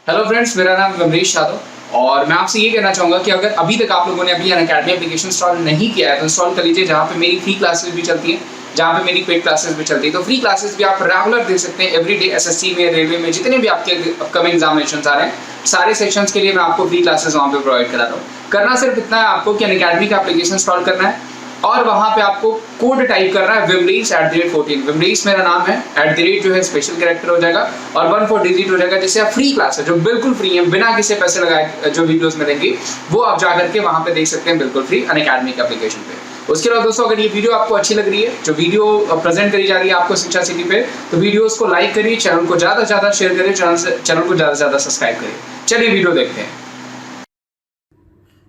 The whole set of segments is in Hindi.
हेलो फ्रेंड्स, मेरा नाम अमरीश यादव और मैं आपसे ये कहना चाहूँगा कि अगर अभी तक आप लोगों ने अभी अनअकैडमी एप्लीकेशन इंस्टॉल नहीं किया है तो इंस्टॉल कर लीजिए, जहाँ पे मेरी फ्री क्लासेस भी चलती हैं, जहाँ पे मेरी पेड क्लासेस भी चलती है। तो फ्री क्लासेस भी आप रेगुलर दे सकते हैं। एवरीडे एसएससी में, रेलवे में जितने भी आपके अपकमिंग एग्जामिनेशन आ रहे हैं, सारे सेक्शंस के लिए मैं आपको फ्री क्लासेस वहाँ पे प्रोवाइड करा रहा हूँ। करना सिर्फ इतना है आपको कि अनअकैडमी का एप्लीकेशन इंस्टॉल करना है और वहां पे आपको कोड टाइप करना है विमरीस @14। विमरीस मेरा नाम है, @ जो है स्पेशल कैरेक्टर हो जाएगा और 14 डिजिट हो जाएगा, जिससे आप फ्री क्लास है जो बिल्कुल फ्री है, बिना किसी पैसे लगाए जो वीडियोस मिलेंगी वो आप जाकर के वहां पे देख सकते हैं बिल्कुल फ्री अनअकैडमी के एप्लीकेशन पे। उसके बाद दोस्तों, अगर ये वीडियो आपको अच्छी लग रही है, जो वीडियो प्रेजेंट करी जा रही है आपको शिक्षा सिटी पे, तो वीडियोस को लाइक करिए, चैनल को ज्यादा से ज्यादा शेयर करिए, चैनल को ज्यादा से ज्यादा सब्सक्राइब करिए। चलिए वीडियो देखते हैं।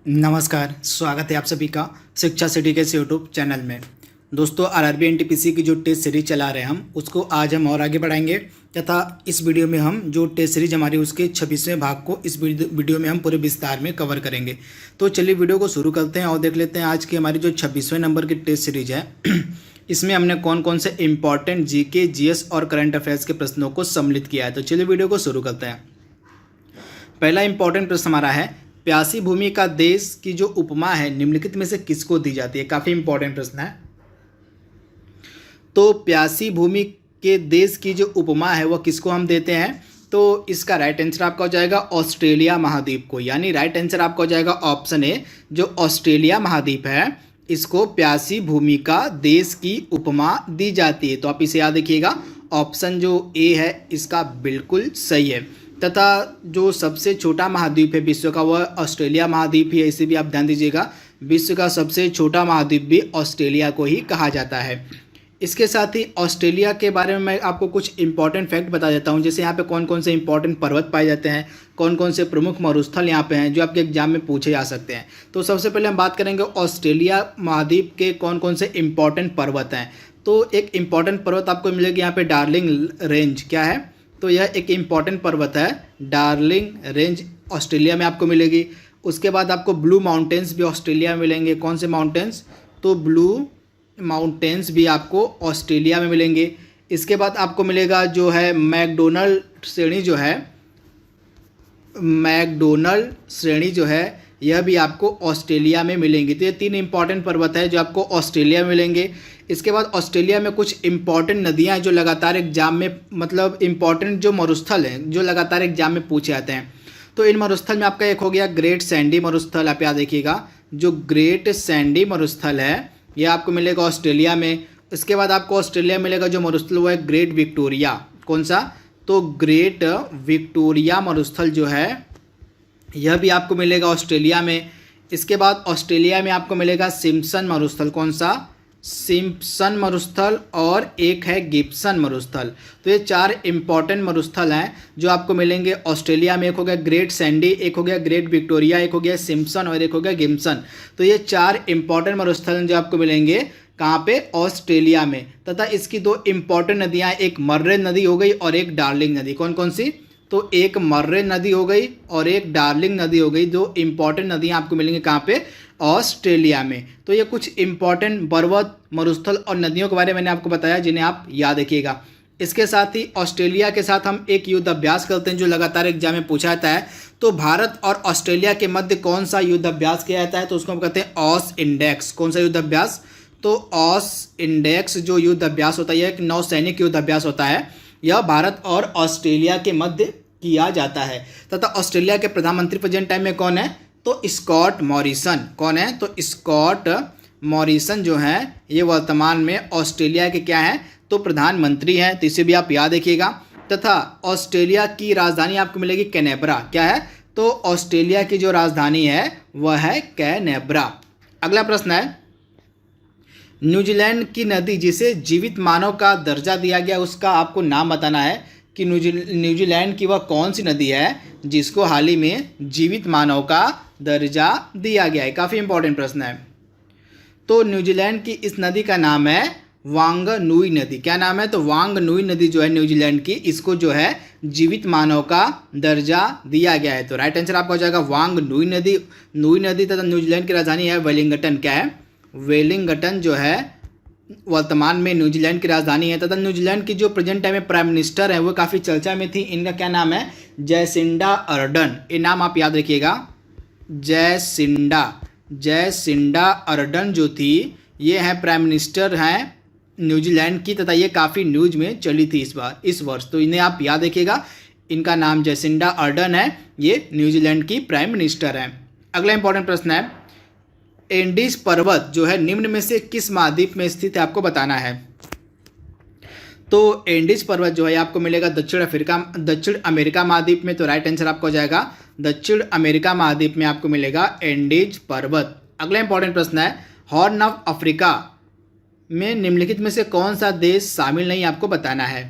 नमस्कार, स्वागत है आप सभी का शिक्षा सिटी के इस यूट्यूब चैनल में। दोस्तों, आरआरबी एनटीपीसी की जो टेस्ट सीरीज चला रहे हैं हम उसको आज हम और आगे बढ़ाएंगे तथा इस वीडियो में हम जो टेस्ट सीरीज हमारी उसके 26वें भाग को इस वीडियो में हम पूरे विस्तार में कवर करेंगे। तो चलिए वीडियो को शुरू करते हैं और देख लेते हैं आज की हमारी जो 26वें नंबर की टेस्ट सीरीज है इसमें हमने कौन कौन से इंपॉर्टेंट जीके, जीएस और करंट अफेयर्स के प्रश्नों को सम्मिलित किया है। तो चलिए वीडियो को शुरू करते हैं। पहला इंपॉर्टेंट प्रश्न हमारा है, प्यासी भूमि का देश की जो उपमा है निम्नलिखित में से किसको दी जाती है। काफ़ी इंपॉर्टेंट प्रश्न है। तो प्यासी भूमि के देश की जो उपमा है वह किसको हम देते हैं, तो इसका राइट आंसर आपका हो जाएगा ऑस्ट्रेलिया महाद्वीप को। यानी राइट आंसर आपका हो जाएगा ऑप्शन ए, जो ऑस्ट्रेलिया महाद्वीप है इसको प्यासी भूमि का देश की उपमा दी जाती है। तो आप इसे याद रखिएगा, ऑप्शन जो ए है इसका बिल्कुल सही है। तथा जो सबसे छोटा महाद्वीप है विश्व का वह ऑस्ट्रेलिया महाद्वीप ही है, इसे भी आप ध्यान दीजिएगा। विश्व का सबसे छोटा महाद्वीप भी ऑस्ट्रेलिया को ही कहा जाता है। इसके साथ ही ऑस्ट्रेलिया के बारे में मैं आपको कुछ इंपॉर्टेंट फैक्ट बता देता हूं, जैसे यहाँ पे कौन कौन से इंपॉर्टेंट पर्वत पाए जाते हैं, कौन कौन से प्रमुख मरुस्थल यहाँ पे हैं जो आपके एग्जाम में पूछे जा सकते हैं। तो सबसे पहले हम बात करेंगे ऑस्ट्रेलिया महाद्वीप के कौन कौन से इंपॉर्टेंट पर्वत हैं। तो एक इंपॉर्टेंट पर्वत आपको मिलेगी यहाँ पे डार्लिंग रेंज। क्या है, तो यह एक इम्पॉर्टेंट पर्वत है, डार्लिंग रेंज ऑस्ट्रेलिया में आपको मिलेगी। उसके बाद आपको ब्लू माउंटेन्स भी ऑस्ट्रेलिया में मिलेंगे। कौन से माउंटेन्स, तो ब्लू माउंटेन्स भी आपको ऑस्ट्रेलिया में मिलेंगे। इसके बाद आपको मिलेगा जो है मैकडोनल्ड श्रेणी जो है यह भी आपको ऑस्ट्रेलिया में मिलेंगी। तो ये तीन इंपॉर्टेंट पर्वत है जो आपको ऑस्ट्रेलिया में मिलेंगे। इसके बाद ऑस्ट्रेलिया में कुछ इंपॉर्टेंट नदियां हैं जो लगातार एग्जाम में, मतलब इंपॉर्टेंट जो मरुस्थल हैं जो लगातार एग्जाम में पूछे जाते हैं। तो इन मरुस्थल में आपका एक हो गया ग्रेट सैंडी मरुस्थल। आप याद रखिएगा, जो ग्रेट सैंडी मरुस्थल है यह आपको मिलेगा ऑस्ट्रेलिया में। इसके बाद आपको ऑस्ट्रेलिया मिलेगा जो मरुस्थल वो है ग्रेट विक्टोरिया। कौन सा, तो ग्रेट विक्टोरिया मरुस्थल जो है यह भी आपको मिलेगा ऑस्ट्रेलिया में। इसके बाद ऑस्ट्रेलिया में आपको मिलेगा सिम्पसन मरुस्थल। कौन सा, सिम्पसन मरुस्थल, और एक है गिब्सन मरुस्थल। तो ये चार इंपॉर्टेंट मरुस्थल हैं जो आपको मिलेंगे ऑस्ट्रेलिया में। एक हो गया ग्रेट सैंडी, एक हो गया ग्रेट विक्टोरिया, एक हो गया सिम्पसन और एक हो गया गिब्सन। तो ये चार इंपॉर्टेंट मरुस्थल हैं जो आपको मिलेंगे कहाँ पे, ऑस्ट्रेलिया में। तथा इसकी दो इंपॉर्टेंट नदियाँ, एक मर्रे नदी हो गई और एक डार्लिंग नदी। कौन कौन सी, तो एक मर्रे नदी हो गई और एक डार्लिंग नदी हो गई। दो इंपॉर्टेंट नदियाँ आपको मिलेंगी कहाँ पे, ऑस्ट्रेलिया में। तो ये कुछ इंपॉर्टेंट पर्वत, मरुस्थल और नदियों के बारे में मैंने आपको बताया जिन्हें आप याद रखिएगा। इसके साथ ही ऑस्ट्रेलिया के साथ हम एक युद्ध अभ्यास करते हैं जो लगातार एग्जाम में पूछा जाता है। तो भारत और ऑस्ट्रेलिया के मध्य कौन सा युद्ध अभ्यास किया जाता है, तो उसको हम कहते हैं ऑस इंडेक्स। कौन सा युद्ध अभ्यास, तो ऑस इंडेक्स जो युद्ध अभ्यास होता है यह एक नौसैनिक युद्ध अभ्यास होता है। यह भारत और ऑस्ट्रेलिया के मध्य किया जाता है। तथा ऑस्ट्रेलिया के प्रधानमंत्री प्रेजेंट टाइम में कौन है, तो स्कॉट मॉरिसन। कौन है, तो स्कॉट मॉरिसन जो है ये वर्तमान में ऑस्ट्रेलिया के क्या हैं, तो प्रधानमंत्री हैं। तो इसे भी आप याद रखिएगा। तथा ऑस्ट्रेलिया की राजधानी आपको मिलेगी कैनबरा। क्या है, तो ऑस्ट्रेलिया की जो राजधानी है वह है कैनबरा। अगला प्रश्न है, न्यूजीलैंड की नदी जिसे जीवित मानव का दर्जा दिया गया उसका आपको नाम बताना है कि न्यूजीलैंड की वह कौन सी नदी है जिसको हाल ही में जीवित मानव का दर्जा दिया गया है। काफ़ी इंपॉर्टेंट प्रश्न है। तो न्यूजीलैंड की इस नदी का नाम है वांगनुई नदी। क्या नाम है, तो वांगनुई नदी जो है न्यूजीलैंड की, इसको जो है जीवित मानव का दर्जा दिया गया है। तो राइट आंसर आपका हो जाएगा वांगनुई नदी। नूई नदी तथा न्यूजीलैंड की राजधानी है वेलिंगटन। क्या है, वेलिंगटन जो है वर्तमान में न्यूजीलैंड की राजधानी है। तथा न्यूजीलैंड की जो प्रेजेंट टाइम में प्राइम मिनिस्टर है वो काफ़ी चर्चा में थी। इनका क्या नाम है, जैसिंडा अर्डन, ये नाम आप याद रखिएगा। जैसिंडा अर्डन जो थी ये है प्राइम मिनिस्टर हैं न्यूजीलैंड की, तथा ये काफ़ी न्यूज में चली थी इस वर्ष, तो इन्हें आप याद रखिएगा। इनका नाम जैसिंडा अर्डन है, ये न्यूजीलैंड की प्राइम मिनिस्टर हैं। अगला इंपॉर्टेंट प्रश्न है, एंडीज पर्वत जो है निम्न में से किस महाद्वीप में स्थित है, आपको बताना है। तो एंडीज पर्वत जो है आपको मिलेगा दक्षिण अमेरिका महाद्वीप में, तो राइट आंसर आपको हो जाएगा दक्षिण अमेरिका महाद्वीप में आपको मिलेगा एंडीज पर्वत। अगला इंपॉर्टेंट प्रश्न है, हॉर्न ऑफ अफ्रीका में निम्नलिखित में से कौन सा देश शामिल नहीं, आपको बताना है।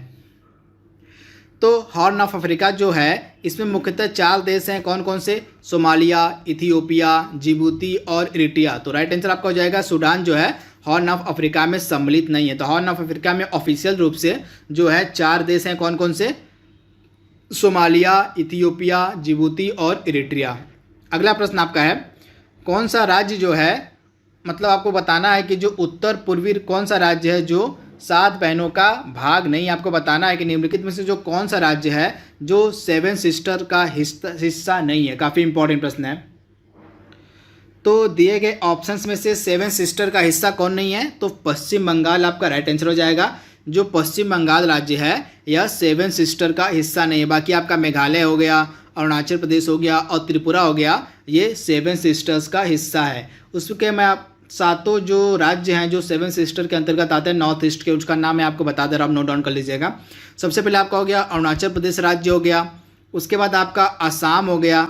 तो हॉर्न ऑफ अफ्रीका जो है इसमें मुख्यतः 4 देश हैं, कौन कौन से, सोमालिया, इथियोपिया, जिबूती और इरिट्रिया। तो राइट आंसर आपका हो जाएगा सूडान जो है हॉर्न ऑफ अफ्रीका में सम्मिलित नहीं है। तो हॉर्न ऑफ अफ्रीका में ऑफिशियल रूप से जो है 4 देश हैं, कौन कौन से, सोमालिया, इथियोपिया, जिबूती और इरिट्रिया। अगला प्रश्न आपका है, कौन सा राज्य जो है, मतलब आपको बताना है कि जो उत्तर पूर्वी कौन सा राज्य है जो 7 बहनों का भाग नहीं, आपको बताना है कि निम्नलिखित में से जो कौन सा राज्य है जो 7 सिस्टर का हिस्सा नहीं है। काफ़ी इंपॉर्टेंट प्रश्न है। तो दिए गए ऑप्शंस में से 7 सिस्टर का हिस्सा कौन नहीं है, तो पश्चिम बंगाल आपका राइट आंसर हो जाएगा। जो पश्चिम बंगाल राज्य है यह 7 सिस्टर का हिस्सा नहीं है। बाकी आपका मेघालय हो गया, अरुणाचल प्रदेश हो गया और त्रिपुरा हो गया, ये 7 सिस्टर्स का हिस्सा है। उसके मैं आप 7 जो राज्य हैं जो 7 सिस्टर के अंतर्गत आते हैं नॉर्थ ईस्ट के, उसका नाम मैं आपको बता दे रहा हूँ, नोट डाउन कर लीजिएगा। सबसे पहले आपका हो गया अरुणाचल प्रदेश राज्य हो गया, उसके बाद आपका असम हो गया,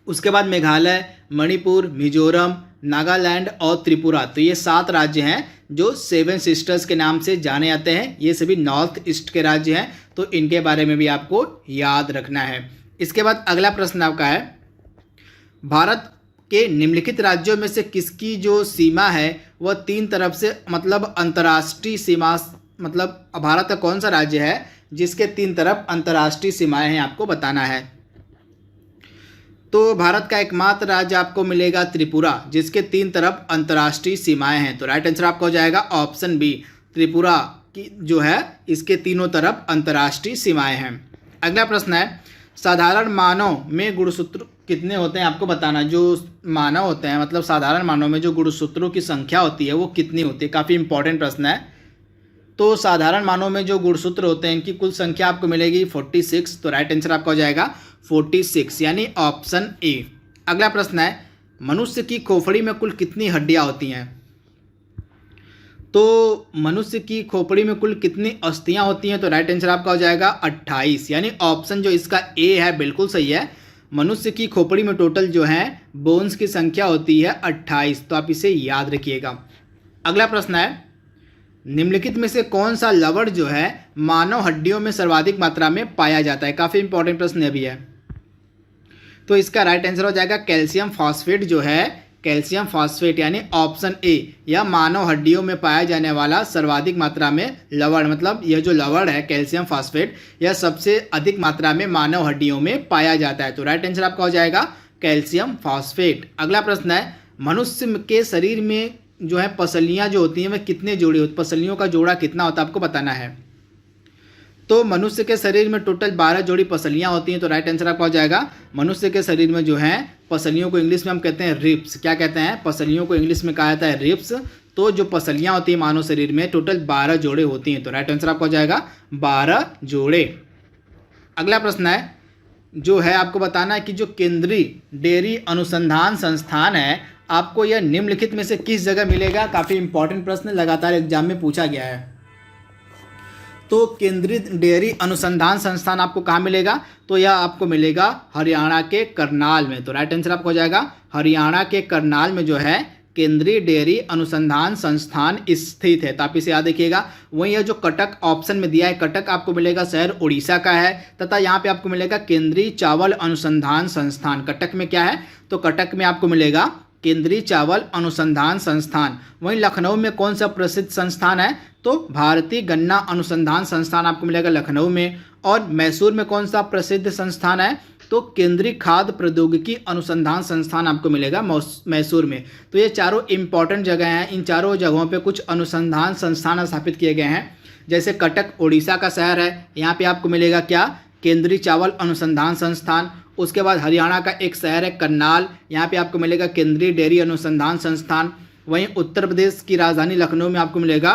उसके बाद मेघालय, मणिपुर, मिजोरम, नागालैंड और त्रिपुरा। तो ये 7 राज्य हैं जो 7 सिस्टर्स के नाम से जाने जाते हैं। ये सभी नॉर्थ ईस्ट के राज्य हैं, तो इनके बारे में भी आपको याद रखना है। इसके बाद अगला प्रश्न आपका है, भारत के निम्नलिखित राज्यों में से किसकी जो सीमा है वह 3 तरफ से, मतलब अंतर्राष्ट्रीय सीमा, मतलब भारत का कौन सा राज्य है जिसके 3 तरफ अंतर्राष्ट्रीय सीमाएं हैं, आपको बताना है। तो भारत का एकमात्र राज्य आपको मिलेगा त्रिपुरा, जिसके 3 तरफ अंतर्राष्ट्रीय सीमाएं हैं। तो राइट आंसर आपका हो जाएगा ऑप्शन बी, त्रिपुरा की जो है इसके तीनों तरफ अंतर्राष्ट्रीय सीमाएं हैं। अगला प्रश्न है, साधारण मानव में गुणसूत्र कितने होते हैं, आपको बताना। जो मानव होते हैं, मतलब साधारण मानव में जो गुणसूत्रों की संख्या होती है वो कितनी होती है, काफ़ी इंपॉर्टेंट प्रश्न है। तो साधारण मानव में जो गुणसूत्र होते हैं इनकी कुल संख्या आपको मिलेगी 46। तो राइट आंसर आपका हो जाएगा 46 यानी ऑप्शन ए। अगला प्रश्न है, मनुष्य की खोपड़ी में कुल कितनी हड्डियां होती हैं। तो मनुष्य की खोपड़ी में कुल कितनी अस्थियां होती हैं, तो राइट आंसर आपका हो जाएगा 28 यानी ऑप्शन जो इसका ए है बिल्कुल सही है। मनुष्य की खोपड़ी में टोटल जो है बोन्स की संख्या होती है 28, तो आप इसे याद रखिएगा। अगला प्रश्न है, निम्नलिखित में से कौन सा लवण जो है मानव हड्डियों में सर्वाधिक मात्रा में पाया जाता है। काफ़ी इंपॉर्टेंट प्रश्न भी है। तो इसका राइट आंसर हो जाएगा कैल्शियम फॉस्फेट जो है, कैल्शियम फॉस्फेट यानी ऑप्शन ए, यह मानव हड्डियों में पाया जाने वाला सर्वाधिक मात्रा में लवण, मतलब यह जो लवण है कैल्शियम फॉस्फेट यह सबसे अधिक मात्रा में मानव हड्डियों में पाया जाता है। तो राइट आंसर आपका हो जाएगा कैल्शियम फॉस्फेट। अगला प्रश्न है, मनुष्य के शरीर में जो है पसलियाँ जो होती हैं वह कितने जोड़ी होती, पसलियों का जोड़ा कितना होता है, आपको बताना है। तो मनुष्य के शरीर में टोटल 12 जोड़ी पसलियाँ होती हैं। तो राइट आंसर आपका हो जाएगा मनुष्य के शरीर में जो है पसलियों को इंग्लिश में हम कहते हैं रिब्स। क्या कहते हैं, पसलियों को इंग्लिश में कहा जाता है रिब्स। तो जो पसलियाँ होती हैं मानव शरीर में टोटल 12 जोड़े होती हैं। तो राइट आंसर आपका हो जाएगा 12 जोड़े। अगला प्रश्न है, जो है आपको बताना है कि जो केंद्रीय डेयरी अनुसंधान संस्थान है आपको यह निम्नलिखित में से किस जगह मिलेगा। काफ़ी इंपॉर्टेंट प्रश्न लगातार एग्जाम में पूछा गया है। तो केंद्रीय डेयरी अनुसंधान संस्थान आपको कहाँ मिलेगा, तो यह आपको मिलेगा हरियाणा के करनाल में। तो राइट आंसर आपको हो जाएगा हरियाणा के करनाल में जो है केंद्रीय डेयरी अनुसंधान संस्थान स्थित है। तो आप इसे याद रखिएगा। वहीं यह जो कटक ऑप्शन में दिया है, कटक आपको मिलेगा शहर उड़ीसा का है, तथा यहाँ पे आपको मिलेगा केंद्रीय चावल अनुसंधान संस्थान। कटक में क्या है, तो कटक में आपको मिलेगा केंद्रीय चावल अनुसंधान संस्थान। वहीं लखनऊ में कौन सा प्रसिद्ध संस्थान है, तो भारतीय गन्ना अनुसंधान संस्थान आपको मिलेगा लखनऊ में। और मैसूर में कौन सा प्रसिद्ध संस्थान है, तो केंद्रीय खाद्य प्रौद्योगिकी अनुसंधान संस्थान आपको मिलेगा मैसूर में। तो ये चारों इंपॉर्टेंट जगह हैं। इन चारों जगहों पे कुछ अनुसंधान संस्थान स्थापित किए गए हैं। जैसे कटक उड़ीसा का शहर है, यहाँ पे आपको मिलेगा क्या, केंद्रीय चावल अनुसंधान संस्थान। उसके बाद हरियाणा का एक शहर है करनाल, यहाँ पे आपको मिलेगा केंद्रीय डेयरी अनुसंधान संस्थान। वहीं उत्तर प्रदेश की राजधानी लखनऊ में आपको मिलेगा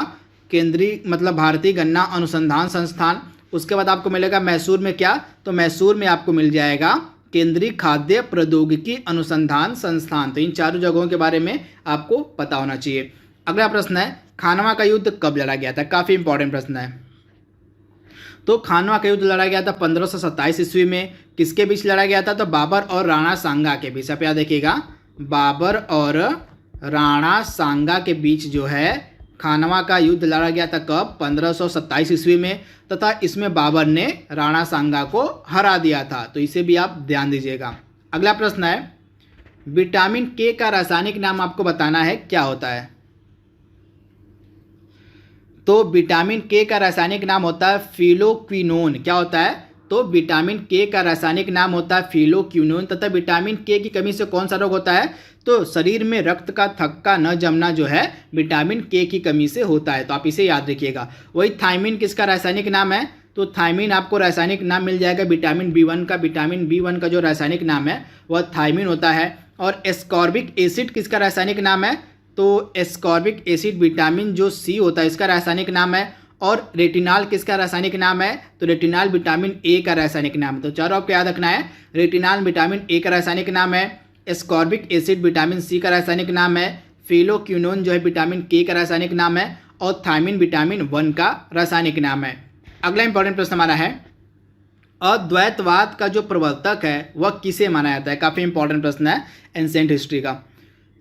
केंद्रीय मतलब भारतीय गन्ना अनुसंधान संस्थान। उसके बाद आपको मिलेगा मैसूर में क्या, तो मैसूर में आपको मिल जाएगा केंद्रीय खाद्य प्रौद्योगिकी अनुसंधान संस्थान। तो इन चारों जगहों के बारे में आपको पता होना चाहिए। अगला प्रश्न है खानवा का युद्ध कब लड़ा गया था, काफ़ी इंपॉर्टेंट प्रश्न है। तो खानवा का युद्ध लड़ा गया था 1527 ईस्वी में। किसके बीच लड़ा गया था, तो बाबर और राणा सांगा के बीच। आप याद देखिएगा, बाबर और राणा सांगा के बीच जो है खानवा का युद्ध लड़ा गया था कब, 1527 ईस्वी में, तथा इसमें बाबर ने राणा सांगा को हरा दिया था। तो इसे भी आप ध्यान दीजिएगा। अगला प्रश्न है विटामिन के का रासायनिक नाम आपको बताना है, क्या होता है। तो विटामिन के का रासायनिक नाम होता है फिलोक्विनोन। क्या होता है, तो विटामिन के का रासायनिक नाम होता है फिलोक्विनोन। तथा विटामिन के की कमी से कौन सा रोग होता है, तो शरीर में रक्त का थक्का न जमना जो है विटामिन के की कमी से होता है। तो आप इसे याद रखिएगा। वही थायमिन किसका रासायनिक नाम है, तो थायमिन आपको रासायनिक नाम मिल जाएगा विटामिन बी1 का। विटामिन बी1 का जो रासायनिक नाम है वह थायमिन होता है। और एस्कॉर्बिक एसिड किसका रासायनिक नाम है, तो एस्कॉर्बिक एसिड विटामिन जो सी होता है इसका रासायनिक नाम है। और रेटिनॉल किसका रासायनिक नाम है, तो रेटिनॉल विटामिन ए का रासायनिक नाम है। तो चारों आपको याद रखना है, रेटिनॉल विटामिन ए का रासायनिक नाम है, एस्कॉर्बिक एसिड विटामिन सी का रासायनिक नाम है, फिलोक्विनोन जो है विटामिन के का रासायनिक नाम है, और थायमिन विटामिन 1 का रासायनिक नाम है। अगला इंपॉर्टेंट प्रश्न हमारा है अद्वैतवाद का जो प्रवर्तक है वह किसे माना जाता है, काफ़ी इंपॉर्टेंट प्रश्न है एंशिएंट हिस्ट्री का।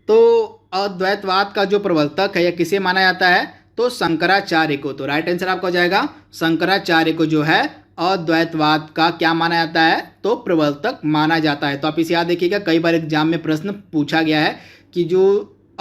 तो अद्वैतवाद का जो प्रवर्तक है यह किसे माना जाता है, तो शंकराचार्य को। तो राइट आंसर आपका हो जाएगा शंकराचार्य को जो है अद्वैतवाद का क्या माना जाता है, तो प्रवर्तक माना जाता है। तो आप इसे याद देखिएगा, कई बार एग्जाम में प्रश्न पूछा गया है कि जो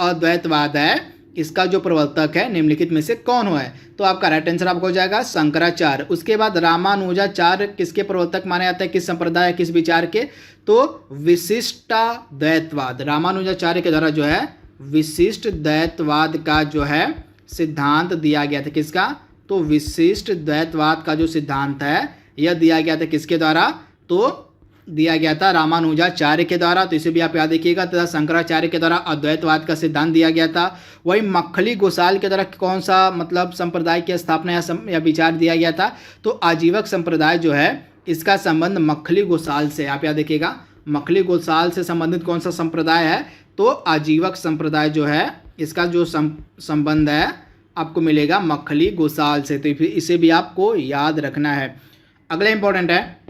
अद्वैतवाद है इसका जो प्रवर्तक है निम्नलिखित में से कौन हुआ है। तो आपका राइट आंसर आपको हो जाएगा शंकराचार्य। उसके बाद रामानुजाचार्य किसके प्रवर्तक माना जाता है, किस संप्रदाय किस विचार के, तो विशिष्टाद्वैतवाद। रामानुजाचार्य के द्वारा जो है विशिष्ट द्वैतवाद का जो है सिद्धांत दिया गया था। किसका, तो विशिष्ट द्वैतवाद का जो सिद्धांत है यह दिया गया था किसके द्वारा, तो दिया गया था रामानुजाचार्य के द्वारा। तो इसे भी आप याद रखिएगा। तथा शंकराचार्य के द्वारा अद्वैतवाद का सिद्धांत दिया गया था। वही मक्खली गोसाल के द्वारा कौन सा मतलब संप्रदाय की स्थापना या विचार दिया गया था, तो आजीवक संप्रदाय जो है इसका संबंध मक्खली गोसाल से। आप याद रखिएगा, मक्खली गोसाल से संबंधित कौन सा संप्रदाय है, तो आजीवक संप्रदाय जो है इसका जो संबंध है आपको मिलेगा मक्खली गोसाल से। तो इसे भी आपको याद रखना है। अगला इंपॉर्टेंट है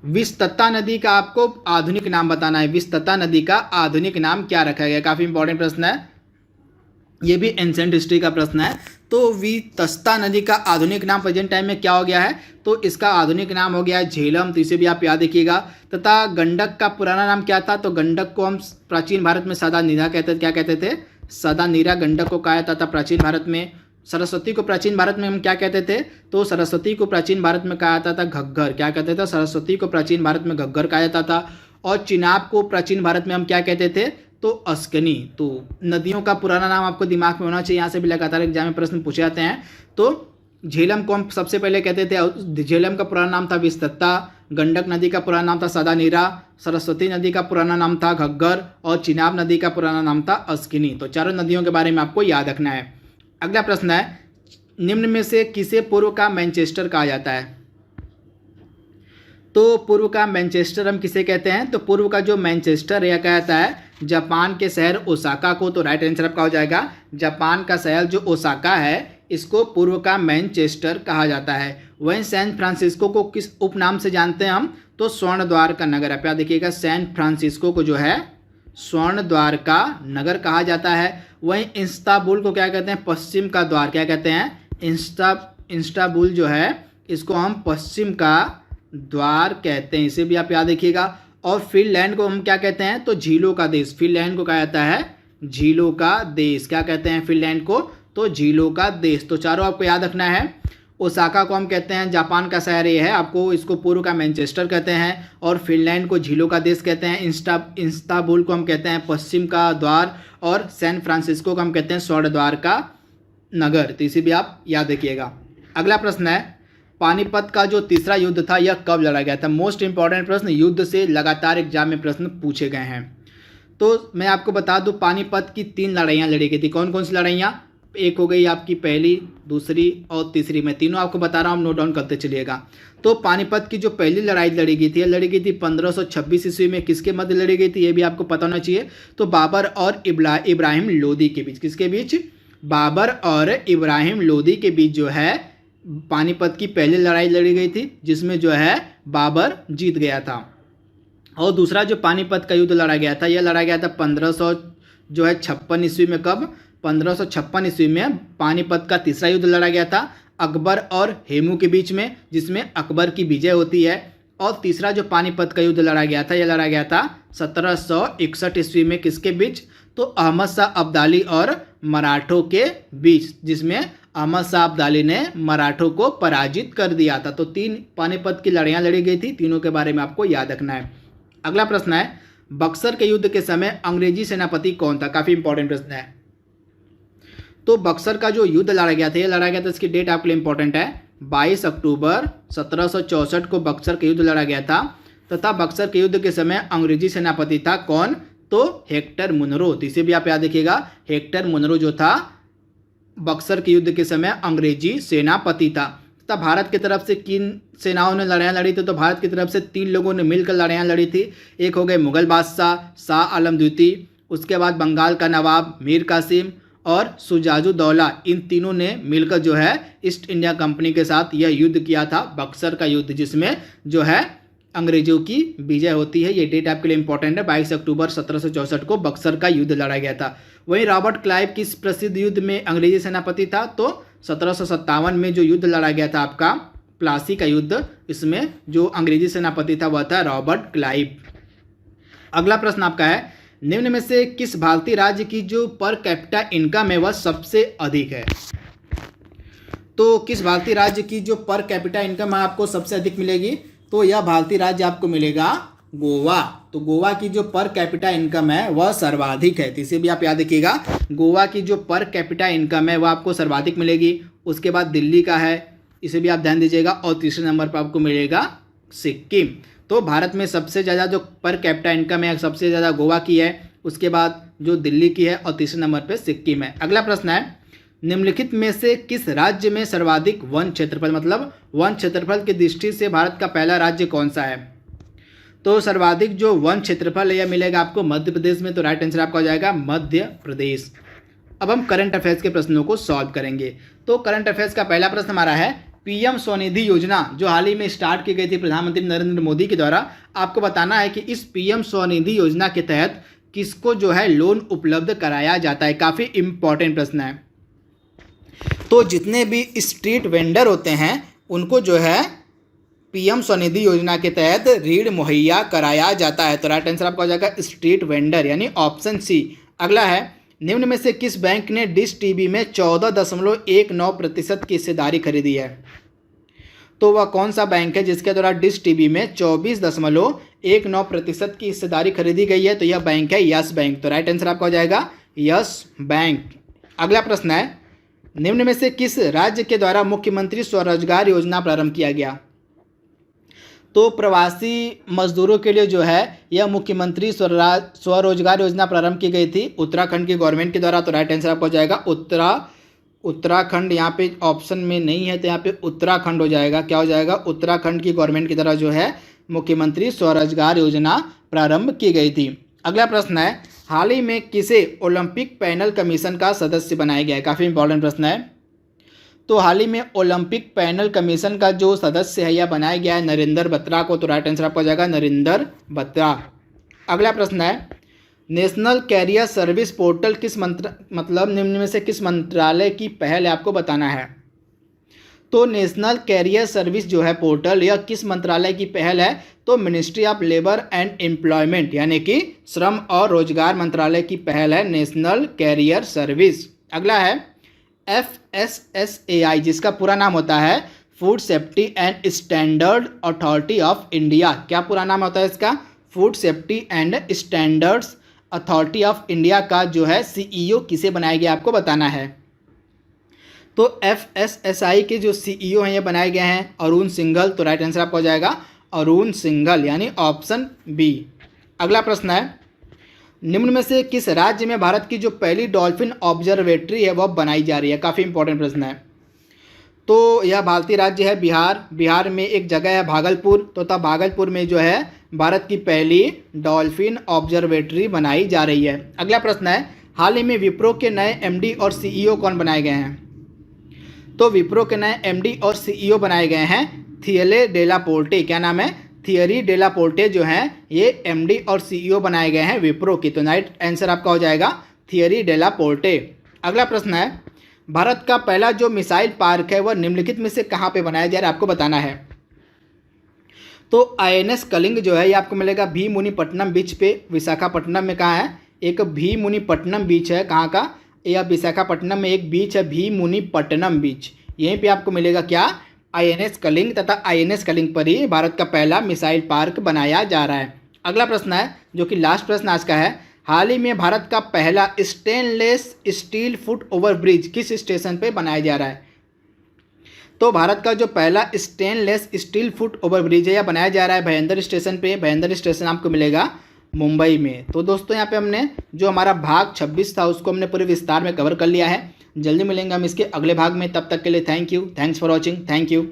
विस्तता नदी का आपको आधुनिक नाम बताना है। विस्तता नदी का आधुनिक नाम क्या रखा गया, काफ़ी इंपॉर्टेंट प्रश्न है, ये भी एंशिएंट हिस्ट्री का प्रश्न है। तो वितस्ता नदी का आधुनिक नाम प्रेजेंट टाइम में क्या हो गया है, तो इसका आधुनिक नाम हो गया है झेलम। तो इसे भी आप याद रखिएगा। तथा गंडक का पुराना नाम क्या था, तो गंडक को हम प्राचीन भारत में सदा नीरा कहते थे। क्या कहते थे, सदा नीरा गंडक को कहा जाता था प्राचीन भारत में। सरस्वती को प्राचीन भारत में हम क्या कहते थे, तो सरस्वती को प्राचीन भारत में कहा जाता था घग्गर। क्या कहते थे, सरस्वती को प्राचीन भारत में घग्गर कहा जाता था। और चिनाब को प्राचीन भारत में हम क्या कहते थे, तो अस्कनी। तो नदियों का पुराना नाम आपको दिमाग में होना चाहिए, यहाँ से भी लगातार एग्जाम में प्रश्न पूछे जाते हैं। तो झेलम को हम सबसे पहले कहते थे, झेलम का पुराना नाम था विस्तता, गंडक नदी का पुराना नाम था सदा नीरा, सरस्वती नदी का पुराना नाम था घग्गर, और चिनाब नदी का पुराना नाम था अस्किनी। तो चारों नदियों के बारे में आपको याद रखना है। अगला प्रश्न है निम्न में से किसे पूर्व का मैनचेस्टर कहा जाता है। तो पूर्व का मैनचेस्टर हम किसे कहते हैं, तो पूर्व का जो मैनचेस्टर यह कहता है जापान के शहर ओसाका को। तो राइट आंसर आपका हो जाएगा जापान का शहर जो ओसाका है इसको पूर्व का मैनचेस्टर कहा जाता है। वहीं सैन फ्रांसिस्को को किस उपनाम से जानते हैं हम, तो स्वर्ण द्वार का नगर। आप याद देखिएगा, सैन फ्रांसिस्को को जो है स्वर्ण द्वार का नगर कहा जाता है। वहीं इस्तांबुल को क्या कहते हैं, पश्चिम का द्वार। क्या कहते हैं, इस्तांबुल जो है इसको हम पश्चिम का द्वार कहते हैं। इसे भी आप याद रखिएगा। और फिनलैंड को हम क्या कहते हैं, तो झीलों का देश। फिनलैंड को कहा जाता है झीलों का देश। क्या कहते हैं फिनलैंड को, तो झीलों का देश। तो चारों आपको याद रखना है। ओसाका को हम कहते हैं जापान का शहर ये है, आपको इसको पूर्व का मैनचेस्टर कहते हैं। और फिनलैंड को झीलों का देश कहते हैं। इस्तांबुल को हम कहते हैं पश्चिम का द्वार। और सैन फ्रांसिस्को को हम कहते हैं स्वर्ण द्वार का नगर। तो इसे भी आप याद रखिएगा। अगला प्रश्न है पानीपत का जो तीसरा युद्ध था यह कब लड़ा गया था? मोस्ट इंपॉर्टेंट प्रश्न, युद्ध से लगातार एग्जाम में प्रश्न पूछे गए हैं। तो मैं आपको बता दूं, पानीपत की 3 लड़ाइयाँ लड़ी गई थी। कौन कौन सी लड़ाइयाँ? एक हो गई आपकी पहली, दूसरी और तीसरी। मैं तीनों आपको बता रहा हूँ, नोट डाउन करते चलिएगा। तो पानीपत की जो पहली लड़ाई लड़ी गई थी, यह लड़ी गई थी 1526 ईस्वी में। किसके मध्य लड़ी गई थी ये भी आपको पता होना चाहिए। तो बाबर और इब्राहिम लोदी के बीच। किसके बीच? बाबर और इब्राहिम लोदी के बीच जो है पानीपत की पहली लड़ाई लड़ी गई थी, जिसमें जो है बाबर जीत गया था। और दूसरा जो पानीपत का युद्ध लड़ा गया था, यह लड़ा गया था 1556 ईस्वी में। कब? 1556 ईस्वी में पानीपत का तीसरा युद्ध लड़ा गया था अकबर और हेमू के बीच में, जिसमें अकबर की विजय होती है। और तीसरा जो पानीपत का युद्ध लड़ा गया था, यह लड़ा गया था 1761 ईस्वी में। किसके बीच? तो अहमद शाह अब्दाली और मराठों के बीच, जिसमें अहमद शाह अब्दाली ने मराठों को पराजित कर दिया था। तो 3 पानीपत की लड़ाइयाँ लड़ी गई थी, तीनों के बारे में आपको याद रखना है। अगला प्रश्न है, बक्सर के युद्ध के समय अंग्रेजी सेनापति कौन था? काफ़ी इंपॉर्टेंट प्रश्न है। तो बक्सर का जो युद्ध लड़ा गया था, यह लड़ा गया था, इसकी डेट आपके लिए इंपॉर्टेंट है। 22 अक्टूबर 1764 को बक्सर का युद्ध लड़ा गया था, तथा बक्सर के युद्ध के समय अंग्रेजी सेनापति था कौन? तो हेक्टर मुनरो। इसे भी आप याद रखिएगा, हेक्टर मुनरो जो था बक्सर के युद्ध के समय अंग्रेजी सेनापति था। तथा भारत की तरफ से किन सेनाओं ने लड़ाइयाँ लड़ी थी? तो भारत की तरफ से 3 लोगों ने मिलकर लड़ाइयाँ लड़ी थी। एक हो गए मुगल बादशाह शाह आलम द्वितीय, उसके बाद बंगाल का नवाब मीर कासिम और सुजाउद्दौला। इन तीनों ने मिलकर जो है ईस्ट इंडिया कंपनी के साथ यह युद्ध किया था, बक्सर का युद्ध, जिसमें जो है अंग्रेजों की विजय होती है। ये डेट आपके लिए इंपॉर्टेंट है। 22 अक्टूबर 1764 को बक्सर का युद्ध लड़ा गया था। वहीं रॉबर्ट क्लाइव किस प्रसिद्ध युद्ध में अंग्रेजी सेनापति था? तो 1757 में जो युद्ध लड़ा गया था आपका प्लासी का युद्ध, इसमें जो अंग्रेजी सेनापति था वह था रॉबर्ट क्लाइव। अगला प्रश्न आपका है, निम्न में से किस भारतीय राज्य की जो पर कैपिटा इनकम है वह सबसे अधिक है? तो किस भारतीय राज्य की जो पर कैपिटा इनकम है आपको सबसे अधिक मिलेगी? तो यह भारतीय राज्य आपको मिलेगा गोवा। तो गोवा की जो पर कैपिटा इनकम है वह सर्वाधिक है। तो इसे भी आप याद रखिएगा, गोवा की जो पर कैपिटा इनकम है वह आपको सर्वाधिक मिलेगी। उसके बाद दिल्ली का है, इसे भी आप ध्यान दीजिएगा। और तीसरे नंबर पर आपको मिलेगा सिक्किम। तो भारत में सबसे ज़्यादा जो पर कैपिटा इनकम है सबसे ज़्यादा गोवा की है, उसके बाद जो दिल्ली की है, और तीसरे नंबर पर सिक्किम है। अगला प्रश्न है, निम्नलिखित में से किस राज्य में सर्वाधिक वन क्षेत्रफल, मतलब वन क्षेत्रफल की दृष्टि से भारत का पहला राज्य कौन सा है? तो सर्वाधिक जो वन क्षेत्रफल है यह मिलेगा आपको मध्य प्रदेश में। तो राइट आंसर आपका हो जाएगा मध्य प्रदेश। अब हम करंट अफेयर्स के प्रश्नों को सॉल्व करेंगे। तो करंट अफेयर्स का पहला प्रश्न हमारा है, पीएम स्वनिधि योजना जो हाल ही में स्टार्ट की गई थी प्रधानमंत्री नरेंद्र मोदी के द्वारा, आपको बताना है कि इस पीएम स्वनिधि योजना के तहत किसको जो है लोन उपलब्ध कराया जाता है। काफ़ी इंपॉर्टेंट प्रश्न है। तो जितने भी स्ट्रीट वेंडर होते हैं उनको जो है पीएम स्वनिधि योजना के तहत ऋण मुहैया कराया जाता है। तो राइट आंसर आपका हो जाएगा स्ट्रीट वेंडर, यानी ऑप्शन सी। अगला है, निम्न में से किस बैंक ने डिश टीवी में 14.19% की हिस्सेदारी खरीदी है? तो वह कौन सा बैंक है जिसके द्वारा डिश टीवी में 24.19% की हिस्सेदारी खरीदी गई है? तो यह बैंक है यस बैंक। तो राइट आंसर आपका हो जाएगा यस बैंक। अगला प्रश्न है, निम्न में से किस राज्य के द्वारा मुख्यमंत्री स्वरोजगार योजना प्रारंभ किया गया? तो प्रवासी मजदूरों के लिए जो है यह मुख्यमंत्री स्वरोजगार योजना प्रारंभ की गई थी उत्तराखंड की गवर्नमेंट के द्वारा। तो राइट आंसर आपको हो जाएगा उत्तराखंड। यहाँ पे ऑप्शन में नहीं है तो यहाँ पे उत्तराखंड हो जाएगा। क्या हो जाएगा? उत्तराखंड की गवर्नमेंट की द्वारा जो है मुख्यमंत्री स्वरोजगार योजना प्रारंभ की गई थी। अगला प्रश्न है, हाल ही में किसे ओलंपिक पैनल कमीशन का सदस्य बनाया गया है? काफ़ी इंपॉर्टेंट प्रश्न है। तो हाल ही में ओलंपिक पैनल कमीशन का जो सदस्य है यह बनाया गया है नरेंद्र बत्रा को। तो राइट आंसर आपका हो जाएगा नरेंद्र बत्रा। अगला प्रश्न है, नेशनल कैरियर सर्विस पोर्टल किस मतलब निम्न में से किस मंत्रालय की पहल है? आपको बताना है। तो नेशनल कैरियर सर्विस जो है पोर्टल यह किस मंत्रालय की पहल है? तो ministry of labour and employment, यानी कि श्रम और रोजगार मंत्रालय की पहल है नेशनल कैरियर सर्विस। अगला है, FSSAI जिसका पूरा नाम होता है food safety and standard authority of India. क्या पूरा नाम होता है इसका? Food safety and standards authority of India का जो है CEO किसे बनाया गया आपको बताना है। तो FSSAI के जो CEO हैं ये बनाए गए हैं अरुण सिंघल। तो राइट आंसर आपका हो जाएगा अरुण सिंघल यानी ऑप्शन बी। अगला प्रश्न है, निम्न में से किस राज्य में भारत की जो पहली डॉल्फिन ऑब्जर्वेटरी है वह बनाई जा रही है? काफ़ी इंपॉर्टेंट प्रश्न है। तो यह भारतीय राज्य है बिहार। बिहार में एक जगह है भागलपुर, तो तब भागलपुर में जो है भारत की पहली डॉल्फिन ऑब्जर्वेटरी बनाई जा रही है। अगला प्रश्न है, हाल ही में विप्रो के नए MD और CEO कौन बनाए गए हैं? तो विप्रो के नए MD और CEO बनाए गए हैं थियरी डेला पोर्टे। क्या नाम है? थियरी डेला पोर्टे जो हैं ये MD और CEO बनाए गए हैं विप्रो की। तो राइट आंसर आपका हो जाएगा थियरी डेला पोर्टे। अगला प्रश्न है, भारत का पहला जो मिसाइल पार्क है वह निम्नलिखित में से कहाँ पे बनाया जा रहा है? आपको बताना है। तो INS कलिंग जो है ये आपको मिलेगा भीमुनिपट्टनम बीच पे, विशाखापट्टनम में। कहाँ है? एक भीमुनिपट्टनम बीच है। कहाँ का? यह विशाखापट्टनम में एक बीच है भीमुनिपट्टनम बीच, यहीं पे आपको मिलेगा क्या? INS कलिंग। तथा INS कलिंग पर ही भारत का पहला मिसाइल पार्क बनाया जा रहा है। अगला प्रश्न है जो कि लास्ट प्रश्न आज का है, हाल ही में भारत का पहला stainless steel foot over bridge किस स्टेशन पे बनाया जा रहा है? तो भारत का जो पहला stainless steel foot over bridge है यह बनाया जा रहा है भयंदर स्टेशन पे। भयंदर स्टेशन आपको मिलेगा मुंबई में। तो दोस्तों यहाँ पे हमने जो हमारा भाग 26 था उसको हमने पूरे विस्तार में कवर कर लिया है। जल्दी मिलेंगे हम इसके अगले भाग में, तब तक के लिए thank you, thanks for watching, thank you.